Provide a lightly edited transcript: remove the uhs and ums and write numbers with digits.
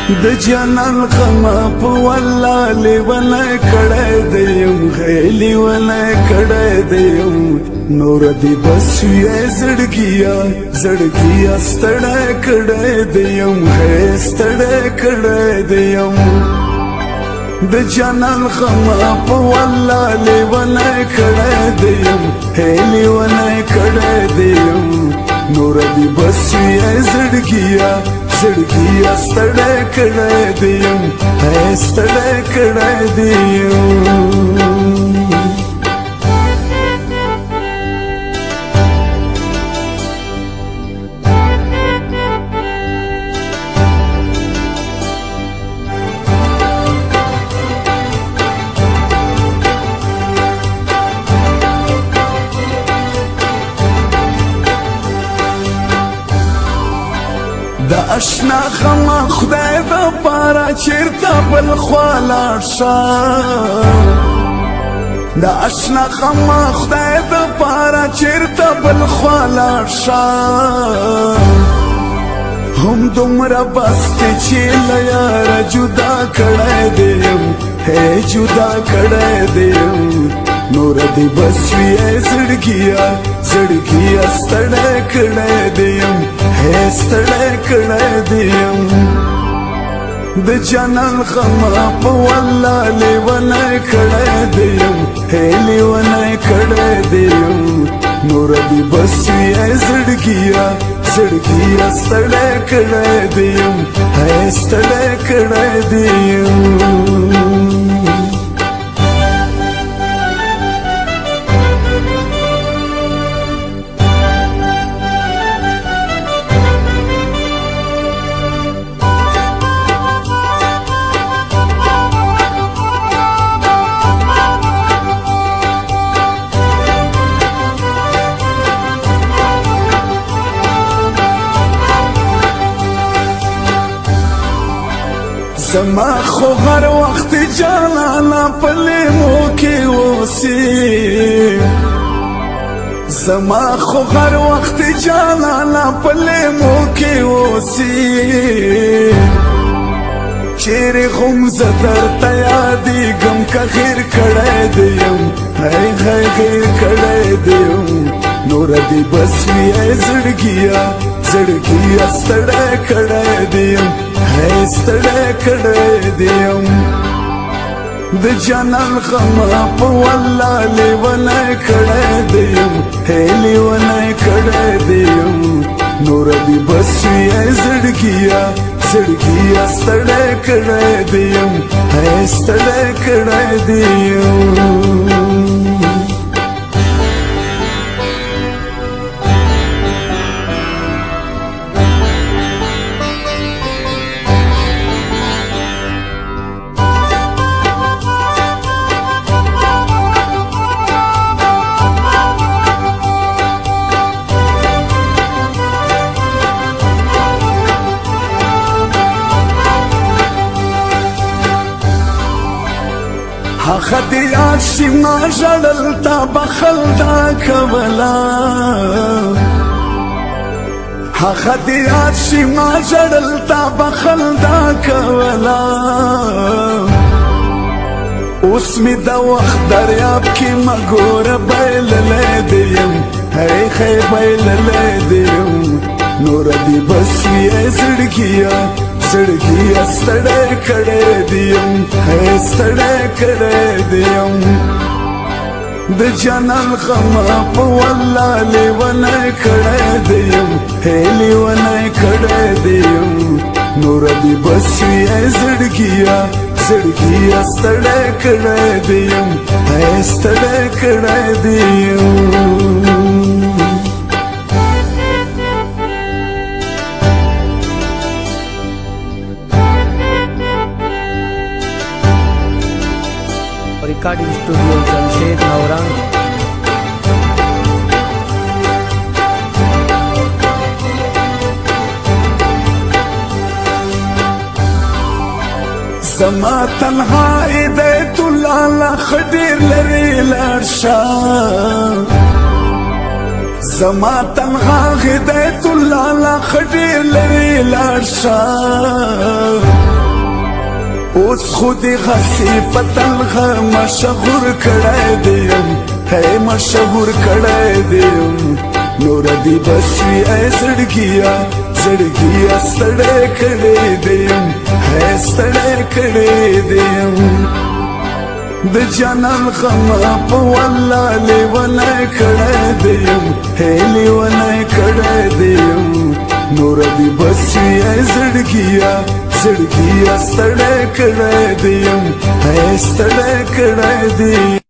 د جانان غما په والله لیونه کړه دیم غیلی ونه کړه دیم نور دی بس یې زړګیا زړګیا ستړه کړه دیم هې ستړه کړه دیم د جانان غما په والله لیونه کړه دیم هلی ونه کړه دیم نور دی بس یې زړګیا زړګیا ستړه کړه دیم هې ستړه کړه دیم دا اشنا غما خدای دا پارا چیرتا بل خوالا شا دا اشنا غما خدای دا پارا چیرتا بل خوالا شا هم دومره بستی چی لیار جدا کړه دیم ہے جدا کړه دیم نور دی بس وی زړګیا زړګیا ستړه کړه دیم ہے ستړه کړه دیم د جانان غما په والله لیونه کړه دیم ہے لیونه کړه دیم نور دی بس وی زړګیا زړګیا ستړه کړه دیم ہے ستړه کړه دیم زما خو هر وخت جانانا پلیمو کې اوسي زما خو هر وخت جانانا پلیمو کې اوسي چیرې هم زه درته یادېږم که غیر کړی دیم هی هی غیر کړی دیم نور دی بس وی زړګیا زړګیا ستړه کړی دیم ہے ستړه کړه دیم د جانان غما په والله لیونه کړه دیم ہے لیونه کړه دیم نور دی بس یې زړګیا زړګیا ستړه کړه دیم ہے ستړه کړه دیم هغه دی یاد شي ما ژړل تا بخل دا کولا هغه دی یاد شي ما ژړل تا بخل دا کولا اوس می دا وخت دریاب کې مګوره بایللی دیم هی هی بایللی دیم نور دی بس وی زړګیا زړګیا ستړه کړه دیم ہے ستړه کړه دیم د جانان غما په والله لیونه کړه دیم ہے لیونه کړه دیم نور دی بس وی زړګیا زړګیا ستړه کړه دیم ہے ستړه کړه دیم recording studio Jamshed नौरंग زما تنهایی دی تو لالا خدیر لري لرشا زما تنهایی دی تو لالا خدیر لري لرشا اوس خود غسی پتل غ مشهور کړه دیم ہے مشهور کړه دیم نور دی بسوی ای زړګیا زړګیا ستړی کړه دیم ہے ستړی کړه دیم د جانان غما په والله لیونه کړه دیم ہے لیونه کړه دیم نور دی بسوی ای زړګیا زړګیا ستړی کړه دیم ہے ستړی کړه دیم